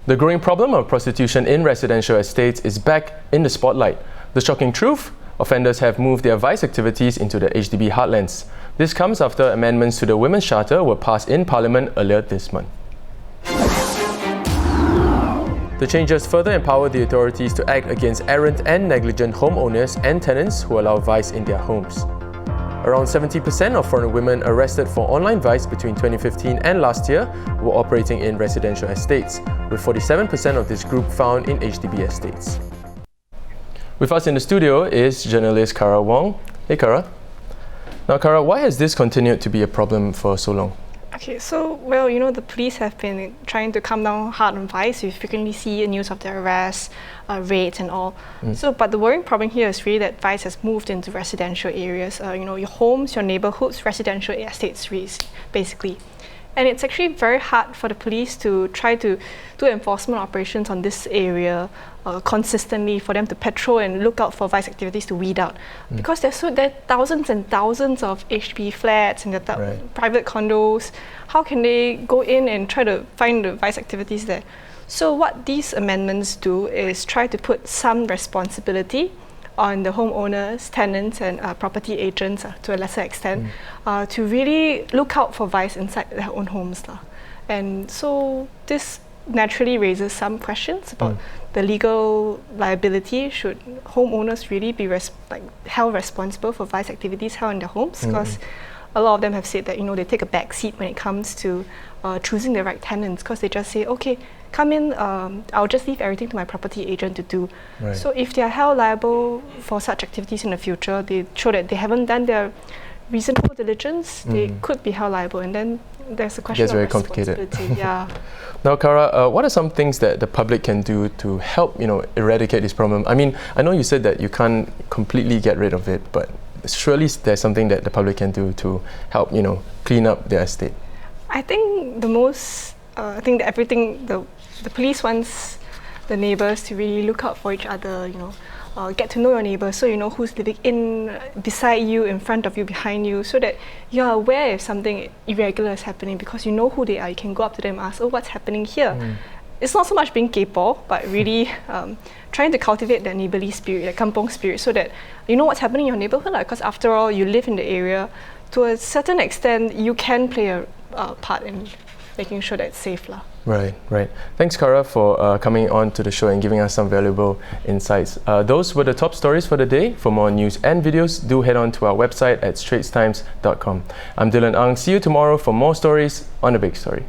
The growing problem of prostitution in residential estates is back in the spotlight. The shocking truth? Offenders have moved their vice activities into the HDB heartlands. This comes after amendments to the Women's Charter were passed in Parliament earlier this month. The changes further empower the authorities to act against errant and negligent homeowners and tenants who allow vice in their homes. Around 70% of foreign women arrested for online vice between 2015 and last year were operating in residential estates, with 47% of this group found in HDB estates. With us in the studio is journalist Cara Wong. Hey Cara. Now Cara, why has this continued to be a problem for so long? Okay, so, the police have been trying to calm down hard on vice. You frequently see news of their arrests, raids and all. But the worrying problem here is really that vice has moved into residential areas, your homes, your neighborhoods, residential estates, basically. And it's actually very hard for the police to try to do enforcement operations on this area consistently, for them to patrol and look out for vice activities to weed out. Because there are thousands and thousands of HDB flats and private condos. How can they go in and try to find the vice activities there? So what these amendments do is try to put some responsibility on the homeowners, tenants and property agents to a lesser extent to really look out for vice inside their own homes. And so this naturally raises some questions about the legal liability. Should homeowners really be held responsible for vice activities held in their homes? Because a lot of them have said that they take a back seat when it comes to choosing the right tenants, because they just say, okay, come in, I'll just leave everything to my property agent to do. So if they are held liable for such activities in the future, they show that they haven't done their reasonable diligence, they could be held liable, and then there's a question of responsibility. Yeah. Now, Cara, what are some things that the public can do to help, eradicate this problem? I mean, I know you said that you can't completely get rid of it, but surely there's something that the public can do to help, clean up their estate. I think the police wants the neighbours to really look out for each other, get to know your neighbour, so you know who's living beside you, in front of you, behind you, so that you're aware if something irregular is happening, because you know who they are. You can go up to them and ask, oh, what's happening here? It's not so much being kaypoh, but really trying to cultivate that neighbourly spirit, that kampong spirit, so that you know what's happening in your neighbourhood, because after all, you live in the area. To a certain extent, you can play a part in making sure that it's safe. Right. Thanks, Cara, for coming on to the show and giving us some valuable insights. Those were the top stories for the day. For more news and videos, do head on to our website at straitstimes.com. I'm Dylan Ang. See you tomorrow for more stories on The Big Story.